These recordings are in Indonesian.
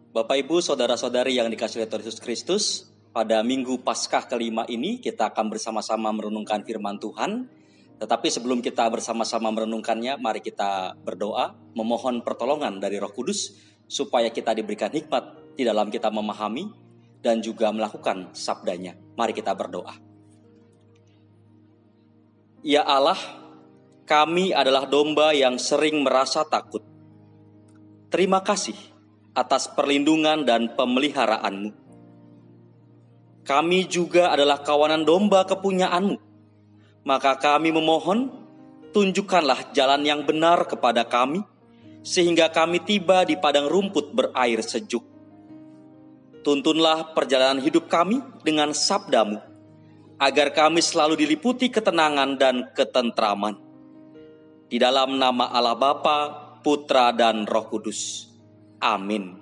Bapak Ibu, saudara-saudari yang dikasihi oleh Tuhan Yesus Kristus, pada Minggu Paskah kelima ini kita akan bersama-sama merenungkan firman Tuhan. Tetapi sebelum kita bersama-sama merenungkannya, mari kita berdoa, memohon pertolongan dari Roh Kudus, supaya kita diberikan hikmat di dalam kita memahami dan juga melakukan sabdanya. Mari kita berdoa. Ya Allah, kami adalah domba yang sering merasa takut. Terima kasih atas perlindungan dan pemeliharaanmu. Kami juga adalah kawanan domba kepunyaanmu. Maka kami memohon, tunjukkanlah jalan yang benar kepada kami, sehingga kami tiba di padang rumput berair sejuk. Tuntunlah perjalanan hidup kami dengan sabdamu, agar kami selalu diliputi ketenangan dan ketentraman. Di dalam nama Allah Bapa, Putra, dan Roh Kudus. Amin.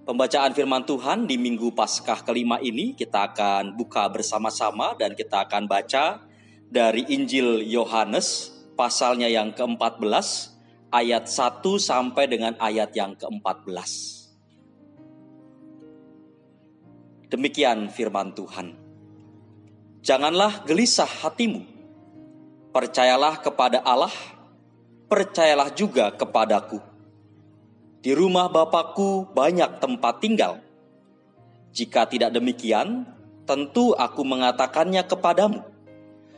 Pembacaan firman Tuhan di Minggu Paskah kelima ini kita akan buka bersama-sama dan kita akan baca dari Injil Yohanes pasalnya yang ke-14 ayat 1 sampai dengan ayat yang ke-14. Demikian firman Tuhan. Janganlah gelisah hatimu. Percayalah kepada Allah, percayalah juga kepadaku. Di rumah Bapakku banyak tempat tinggal. Jika tidak demikian, tentu aku mengatakannya kepadamu.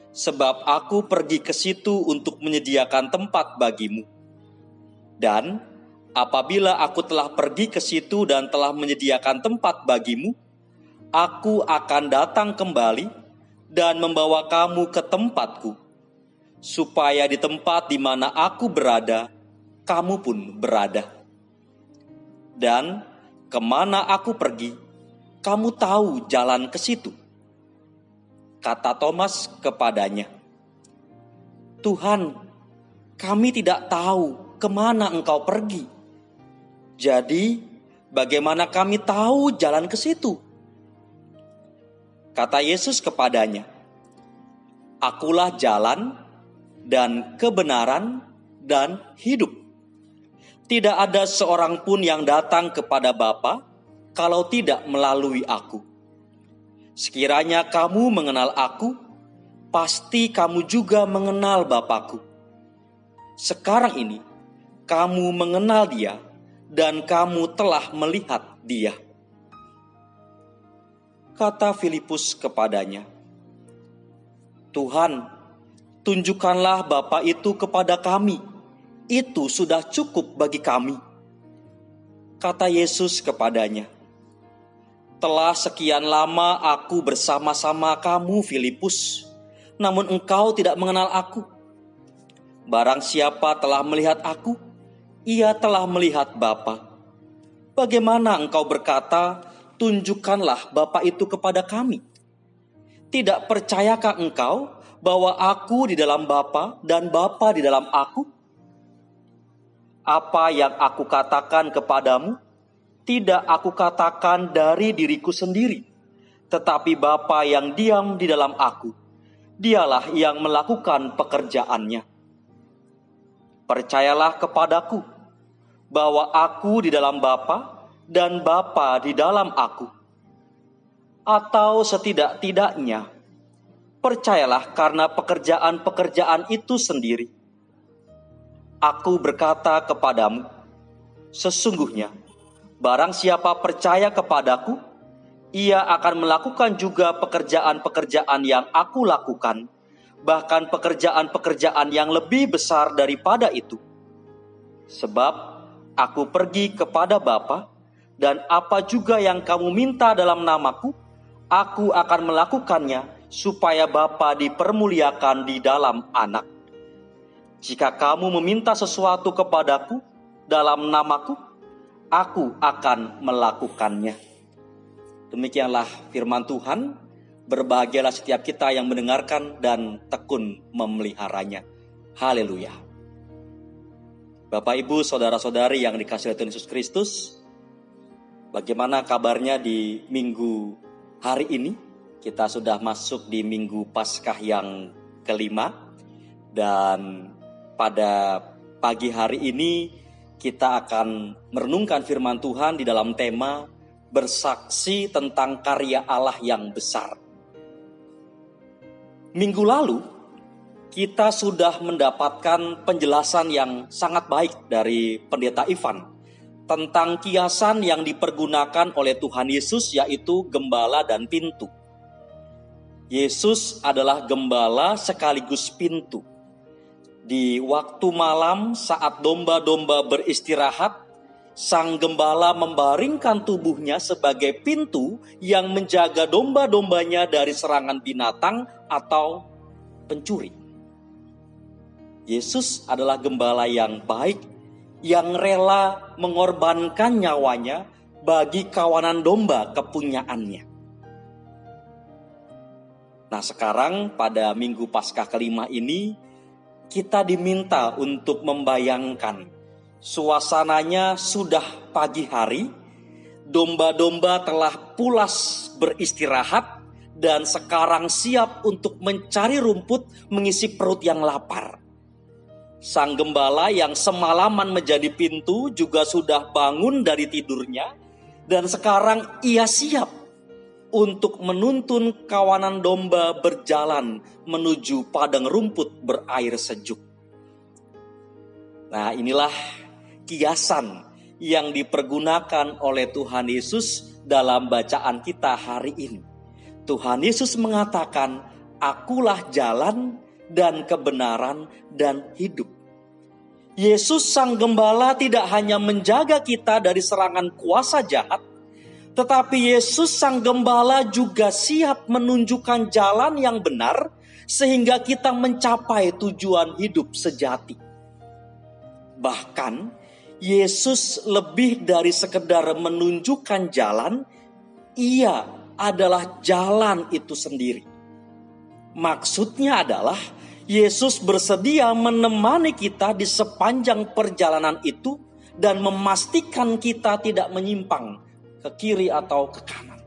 Sebab aku pergi ke situ untuk menyediakan tempat bagimu. Dan apabila aku telah pergi ke situ dan telah menyediakan tempat bagimu, aku akan datang kembali dan membawa kamu ke tempatku, supaya di tempat di mana aku berada, kamu pun berada. Dan kemana aku pergi, kamu tahu jalan ke situ. Kata Thomas kepadanya, Tuhan, kami tidak tahu kemana engkau pergi. Jadi, bagaimana kami tahu jalan ke situ? Kata Yesus kepadanya, Akulah jalan dan kebenaran dan hidup. Tidak ada seorang pun yang datang kepada Bapa kalau tidak melalui aku. Sekiranya kamu mengenal aku, pasti kamu juga mengenal Bapa-Ku. Sekarang ini, kamu mengenal Dia dan kamu telah melihat Dia. Kata Filipus kepadanya, Tuhan, tunjukkanlah Bapa itu kepada kami. Itu sudah cukup bagi kami. Kata Yesus kepadanya, telah sekian lama aku bersama-sama kamu, Filipus, namun engkau tidak mengenal aku. Barang siapa telah melihat aku, ia telah melihat Bapa. Bagaimana engkau berkata, tunjukkanlah Bapa itu kepada kami? Tidak percayakah engkau bahwa aku di dalam Bapa dan Bapa di dalam aku? Apa yang aku katakan kepadamu, tidak aku katakan dari diriku sendiri, tetapi Bapa yang diam di dalam aku, dialah yang melakukan pekerjaannya. Percayalah kepadaku, bahwa aku di dalam Bapa dan Bapa di dalam aku. Atau setidak-tidaknya, percayalah karena pekerjaan-pekerjaan itu sendiri. Aku berkata kepadamu, sesungguhnya, barang siapa percaya kepadaku, ia akan melakukan juga pekerjaan-pekerjaan yang aku lakukan, bahkan pekerjaan-pekerjaan yang lebih besar daripada itu. Sebab aku pergi kepada Bapa, dan apa juga yang kamu minta dalam namaku, aku akan melakukannya, supaya Bapa dipermuliakan di dalam Anak. Jika kamu meminta sesuatu kepadaku dalam namaku, aku akan melakukannya. Demikianlah firman Tuhan. Berbahagialah setiap kita yang mendengarkan dan tekun memeliharanya. Haleluya. Bapak, Ibu, saudara-saudari yang dikasihi Tuhan Yesus Kristus, bagaimana kabarnya di minggu hari ini? Kita sudah masuk di Minggu Paskah yang kelima. Dan pada pagi hari ini kita akan merenungkan firman Tuhan di dalam tema bersaksi tentang karya Allah yang besar. Minggu lalu, kita sudah mendapatkan penjelasan yang sangat baik dari Pendeta Ivan tentang kiasan yang dipergunakan oleh Tuhan Yesus, yaitu gembala dan pintu. Yesus adalah gembala sekaligus pintu. Di waktu malam saat domba-domba beristirahat, sang gembala membaringkan tubuhnya sebagai pintu yang menjaga domba-dombanya dari serangan binatang atau pencuri. Yesus adalah gembala yang baik, yang rela mengorbankan nyawanya bagi kawanan domba kepunyaannya. Nah, sekarang pada Minggu Paskah kelima ini, kita diminta untuk membayangkan suasananya sudah pagi hari, domba-domba telah pulas beristirahat dan sekarang siap untuk mencari rumput mengisi perut yang lapar. Sang gembala yang semalaman menjadi pintu juga sudah bangun dari tidurnya dan sekarang ia siap untuk menuntun kawanan domba berjalan menuju padang rumput berair sejuk. Nah, inilah kiasan yang dipergunakan oleh Tuhan Yesus dalam bacaan kita hari ini. Tuhan Yesus mengatakan, "Akulah jalan dan kebenaran dan hidup." Yesus sang gembala tidak hanya menjaga kita dari serangan kuasa jahat, tetapi Yesus sang gembala juga siap menunjukkan jalan yang benar sehingga kita mencapai tujuan hidup sejati. Bahkan Yesus lebih dari sekedar menunjukkan jalan, ia adalah jalan itu sendiri. Maksudnya adalah Yesus bersedia menemani kita di sepanjang perjalanan itu dan memastikan kita tidak menyimpang ke kiri atau ke kanan.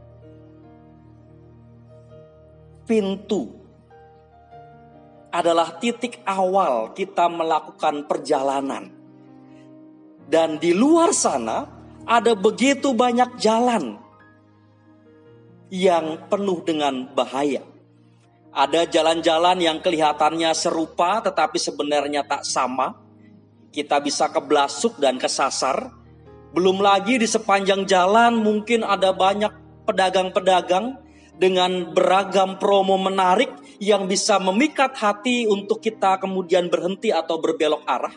Pintu adalah titik awal kita melakukan perjalanan. Dan di luar sana ada begitu banyak jalan yang penuh dengan bahaya. Ada jalan-jalan yang kelihatannya serupa tetapi sebenarnya tak sama. Kita bisa keblasuk dan kesasar. Belum lagi di sepanjang jalan mungkin ada banyak pedagang-pedagang dengan beragam promo menarik yang bisa memikat hati untuk kita kemudian berhenti atau berbelok arah.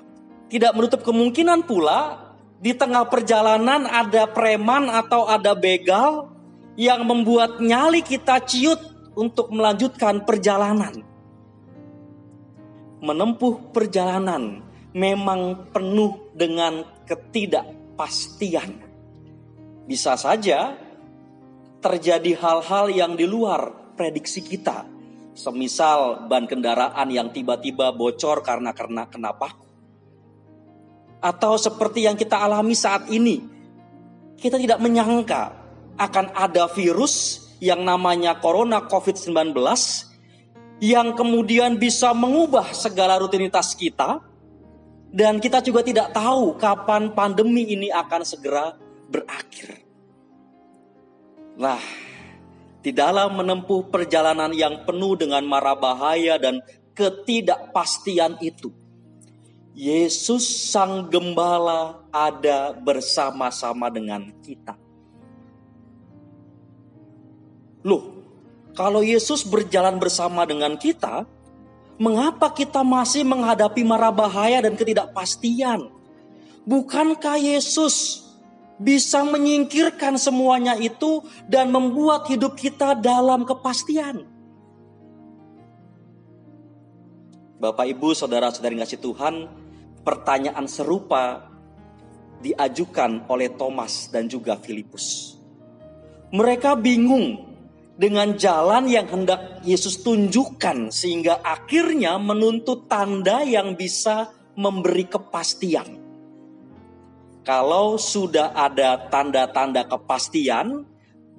Tidak menutup kemungkinan pula di tengah perjalanan ada preman atau ada begal yang membuat nyali kita ciut untuk melanjutkan perjalanan. Menempuh perjalanan memang penuh dengan ketidakpastian. Bisa saja terjadi hal-hal yang di luar prediksi kita. Semisal ban kendaraan yang tiba-tiba bocor karena kena paku. Atau seperti yang kita alami saat ini. Kita tidak menyangka akan ada virus yang namanya Corona COVID-19 yang kemudian bisa mengubah segala rutinitas kita. Dan kita juga tidak tahu kapan pandemi ini akan segera berakhir. Nah, di dalam menempuh perjalanan yang penuh dengan mara bahaya dan ketidakpastian itu, Yesus sang gembala ada bersama-sama dengan kita. Loh, kalau Yesus berjalan bersama dengan kita, mengapa kita masih menghadapi mara bahaya dan ketidakpastian? Bukankah Yesus bisa menyingkirkan semuanya itu dan membuat hidup kita dalam kepastian? Bapak, Ibu, Saudara-saudari kasih Tuhan, pertanyaan serupa diajukan oleh Thomas dan juga Filipus. Mereka bingung dengan jalan yang hendak Yesus tunjukkan sehingga akhirnya menuntut tanda yang bisa memberi kepastian. Kalau sudah ada tanda-tanda kepastian,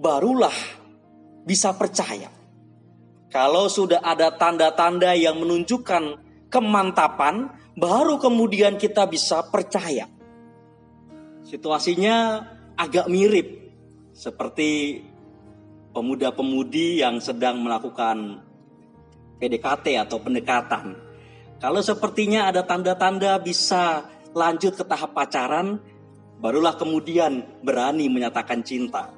barulah bisa percaya. Kalau sudah ada tanda-tanda yang menunjukkan kemantapan, baru kemudian kita bisa percaya. Situasinya agak mirip seperti pemuda-pemudi yang sedang melakukan PDKT atau pendekatan. Kalau sepertinya ada tanda-tanda bisa lanjut ke tahap pacaran, barulah kemudian berani menyatakan cinta.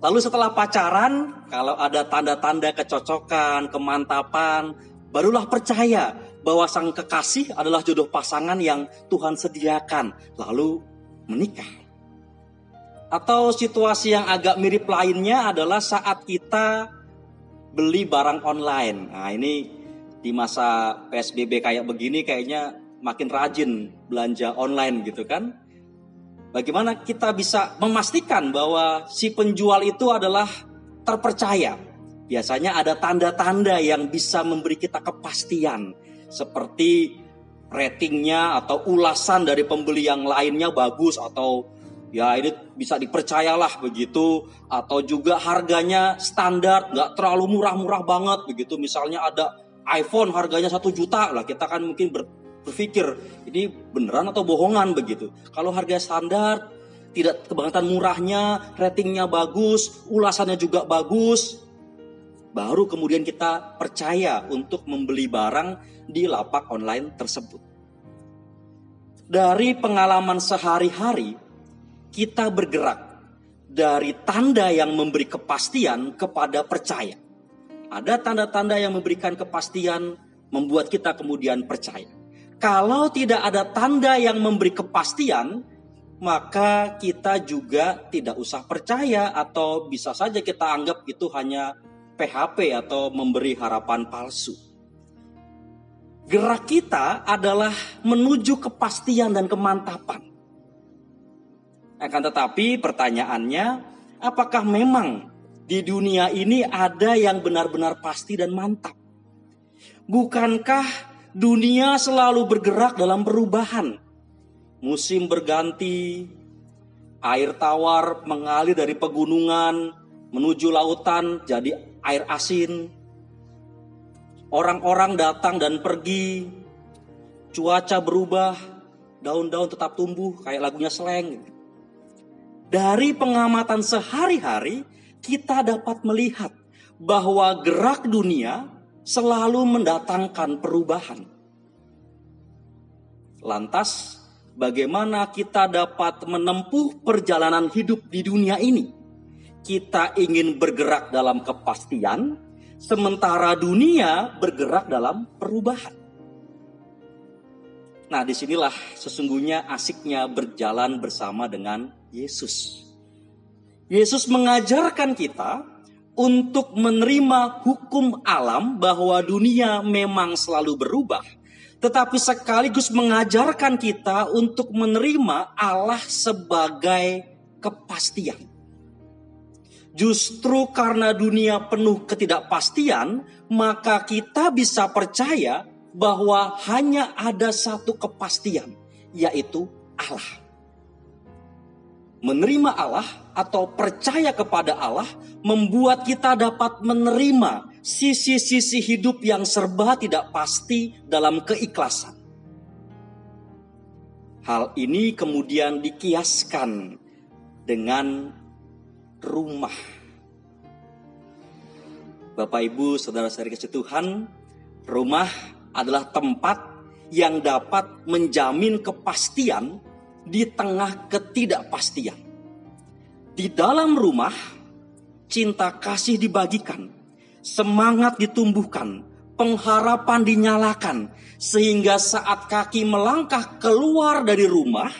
Lalu setelah pacaran, kalau ada tanda-tanda kecocokan, kemantapan, barulah percaya bahwa sang kekasih adalah jodoh pasangan yang Tuhan sediakan, lalu menikah. Atau situasi yang agak mirip lainnya adalah saat kita beli barang online. Nah, ini di masa PSBB kayak begini kayaknya makin rajin belanja online gitu kan. Bagaimana kita bisa memastikan bahwa si penjual itu adalah terpercaya? Biasanya ada tanda-tanda yang bisa memberi kita kepastian. Seperti ratingnya atau ulasan dari pembeli yang lainnya bagus, atau ya ini bisa dipercayalah begitu. Atau juga harganya standar, gak terlalu murah-murah banget begitu. Misalnya ada iPhone harganya 1 juta lah, kita kan mungkin berpikir ini beneran atau bohongan begitu. Kalau harga standar, tidak kebangetan murahnya, ratingnya bagus, ulasannya juga bagus, baru kemudian kita percaya untuk membeli barang di lapak online tersebut. Dari pengalaman sehari-hari, kita bergerak dari tanda yang memberi kepastian kepada percaya. Ada tanda-tanda yang memberikan kepastian, membuat kita kemudian percaya. Kalau tidak ada tanda yang memberi kepastian, maka kita juga tidak usah percaya, atau bisa saja kita anggap itu hanya PHP atau memberi harapan palsu. Gerak kita adalah menuju kepastian dan kemantapan. Akan tetapi pertanyaannya, apakah memang di dunia ini ada yang benar-benar pasti dan mantap? Bukankah dunia selalu bergerak dalam perubahan? Musim berganti, air tawar mengalir dari pegunungan menuju lautan jadi air asin. Orang-orang datang dan pergi, cuaca berubah, daun-daun tetap tumbuh kayak lagunya Slank. Dari pengamatan sehari-hari, kita dapat melihat bahwa gerak dunia selalu mendatangkan perubahan. Lantas, bagaimana kita dapat menempuh perjalanan hidup di dunia ini? Kita ingin bergerak dalam kepastian, sementara dunia bergerak dalam perubahan. Nah, disinilah sesungguhnya asiknya berjalan bersama dengan Yesus. Yesus mengajarkan kita untuk menerima hukum alam bahwa dunia memang selalu berubah, tetapi sekaligus mengajarkan kita untuk menerima Allah sebagai kepastian. Justru karena dunia penuh ketidakpastian, maka kita bisa percaya bahwa hanya ada satu kepastian, yaitu Allah. Menerima Allah atau percaya kepada Allah membuat kita dapat menerima sisi-sisi hidup yang serba tidak pasti dalam keikhlasan. Hal ini kemudian dikiaskan dengan rumah. Bapak, Ibu, saudara-saudari kasih Tuhan, rumah adalah tempat yang dapat menjamin kepastian di tengah ketidakpastian. Di dalam rumah, cinta kasih dibagikan, semangat ditumbuhkan, pengharapan dinyalakan, sehingga saat kaki melangkah keluar dari rumah,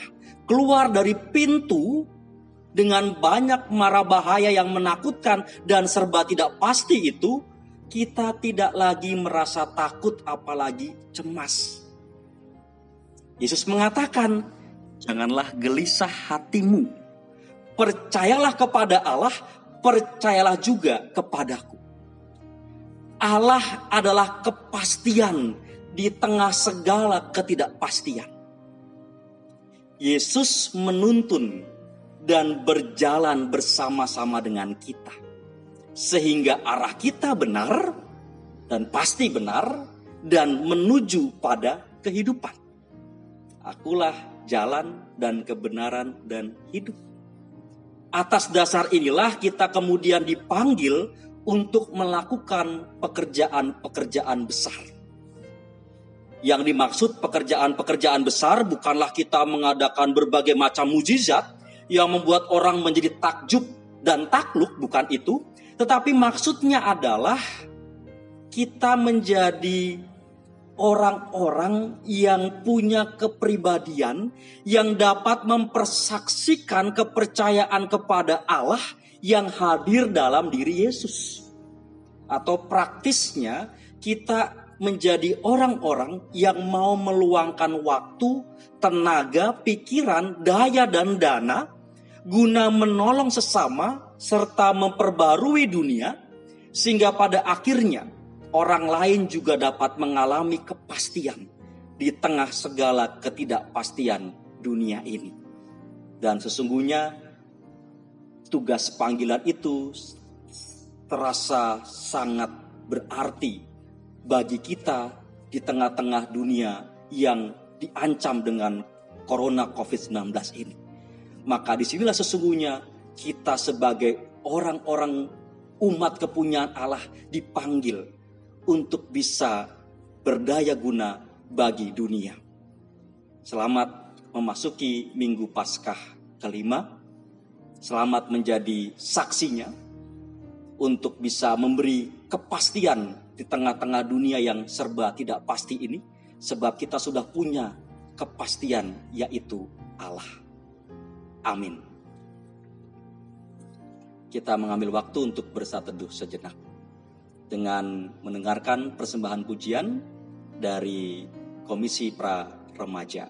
keluar dari pintu, dengan banyak mara bahaya yang menakutkan dan serba tidak pasti itu, kita tidak lagi merasa takut apalagi cemas. Yesus mengatakan, janganlah gelisah hatimu. Percayalah kepada Allah, percayalah juga kepadaku. Allah adalah kepastian di tengah segala ketidakpastian. Yesus menuntun dan berjalan bersama-sama dengan kita, sehingga arah kita benar dan pasti benar dan menuju pada kehidupan. Akulah jalan dan kebenaran dan hidup. Atas dasar inilah kita kemudian dipanggil untuk melakukan pekerjaan-pekerjaan besar. Yang dimaksud pekerjaan-pekerjaan besar bukanlah kita mengadakan berbagai macam mukjizat yang membuat orang menjadi takjub dan takluk, bukan itu. Tetapi maksudnya adalah kita menjadi orang-orang yang punya kepribadian yang dapat mempersaksikan kepercayaan kepada Allah yang hadir dalam diri Yesus. Atau praktisnya kita menjadi orang-orang yang mau meluangkan waktu, tenaga, pikiran, daya dan dana guna menolong sesama serta memperbarui dunia sehingga pada akhirnya orang lain juga dapat mengalami kepastian di tengah segala ketidakpastian dunia ini. Dan sesungguhnya tugas panggilan itu terasa sangat berarti bagi kita di tengah-tengah dunia yang diancam dengan corona COVID-19 ini. Maka disinilah sesungguhnya kita sebagai orang-orang umat kepunyaan Allah dipanggil untuk bisa berdaya guna bagi dunia. Selamat memasuki Minggu Paskah kelima. Selamat menjadi saksinya untuk bisa memberi kepastian di tengah-tengah dunia yang serba tidak pasti ini. Sebab kita sudah punya kepastian, yaitu Allah. Amin. Kita mengambil waktu untuk bersatu teduh sejenak dengan mendengarkan persembahan pujian dari Komisi Pra Remaja.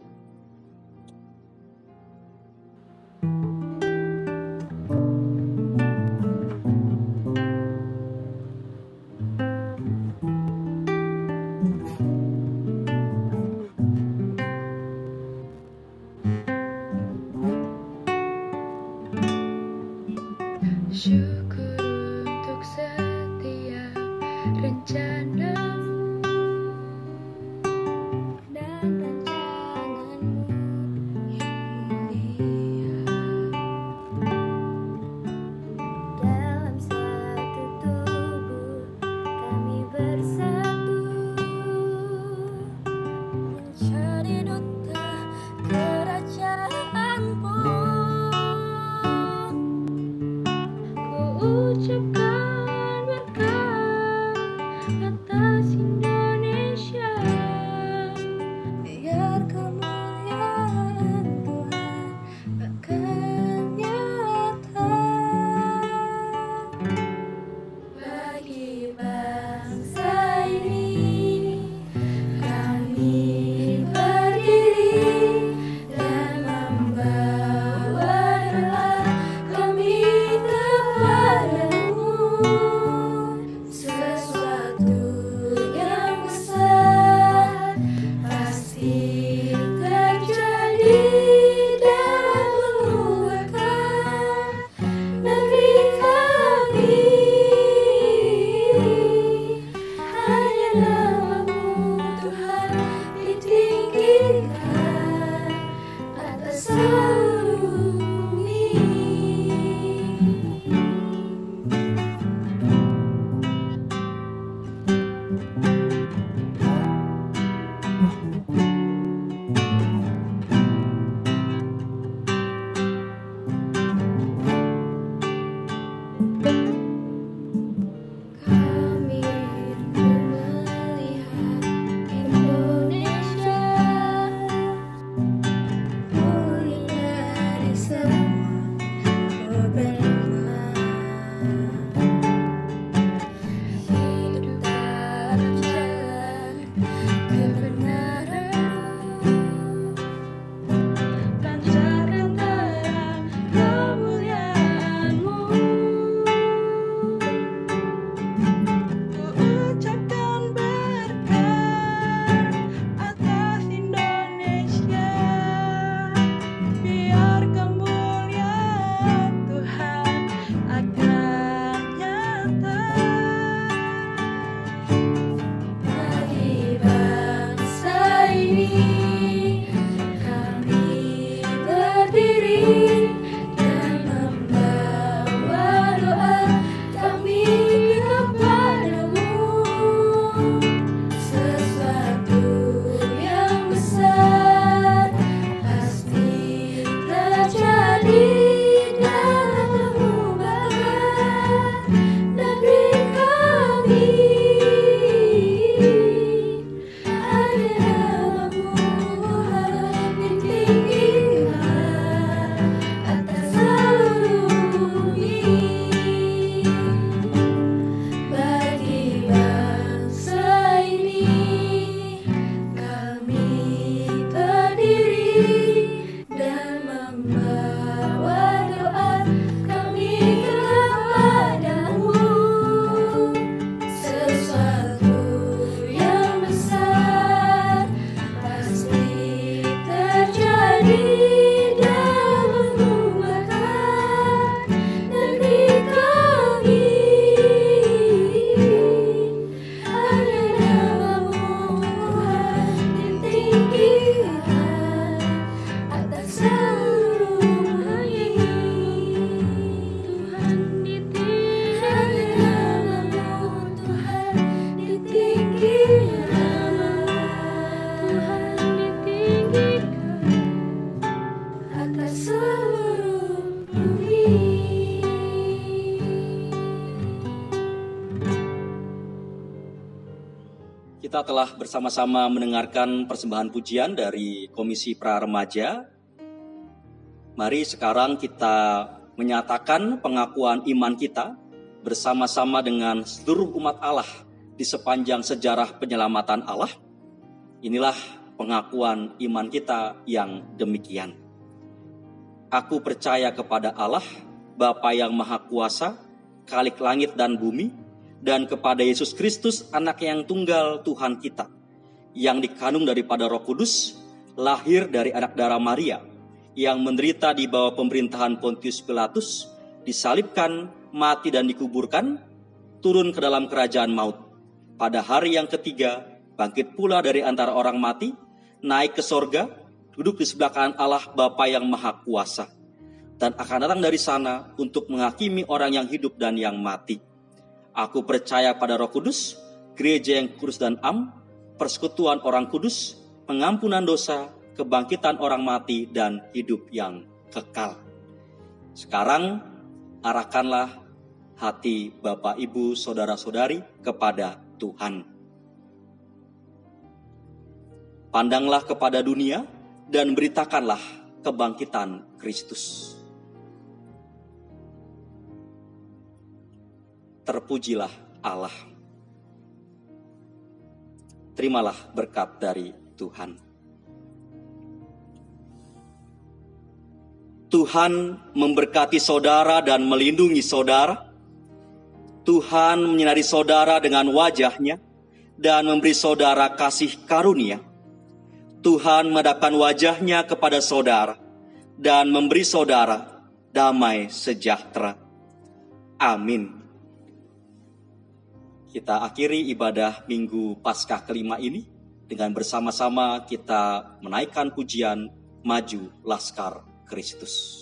Syukur untuk setiap rencanamu dan rancanganmu yang mulia. Dalam satu tubuh kami bersatu mencari duta kerajaanmu. Ucapkan berkat atas Indonesia, biar kemuliaan Tuhan akan nyata bagi bangsa ini. Kami berdiri dan membawa doa kami kepadamu. Sesuatu yang besar pasti terjadi dan mengubahkan negeri kami. Hanya namamu Tuhan ditinggikan atas seluruh bumi. Kami rindu melihat Indonesia pulih dari semua problema. Hidup dalam jalan kebenaran kita telah bersama-sama mendengarkan persembahan pujian dari Komisi Pra Remaja. Mari sekarang kita menyatakan pengakuan iman kita bersama-sama dengan seluruh umat Allah di sepanjang sejarah penyelamatan Allah. Inilah pengakuan iman kita yang demikian. Aku percaya kepada Allah, Bapa yang Maha Kuasa, Khalik langit dan bumi, dan kepada Yesus Kristus, anak yang tunggal Tuhan kita, yang dikandung daripada Roh Kudus, lahir dari anak darah Maria, yang menderita di bawah pemerintahan Pontius Pilatus, disalibkan, mati dan dikuburkan, turun ke dalam kerajaan maut. Pada hari yang ketiga, bangkit pula dari antara orang mati, naik ke sorga, duduk di sebelah kanan Allah Bapa yang Maha Kuasa, dan akan datang dari sana untuk menghakimi orang yang hidup dan yang mati. Aku percaya pada Roh Kudus, gereja yang kudus dan am, persekutuan orang kudus, pengampunan dosa, kebangkitan orang mati, dan hidup yang kekal. Sekarang, arahkanlah hati Bapak, Ibu, Saudara-saudari kepada Tuhan. Pandanglah kepada dunia dan beritakanlah kebangkitan Kristus. Terpujilah Allah. Terimalah berkat dari Tuhan. Tuhan memberkati saudara dan melindungi saudara. Tuhan menyinari saudara dengan wajah-Nya dan memberi saudara kasih karunia. Tuhan menghadapkan wajah-Nya kepada saudara dan memberi saudara damai sejahtera. Amin. Kita akhiri ibadah Minggu Paskah kelima ini dengan bersama-sama kita menaikkan pujian Maju Laskar Kristus.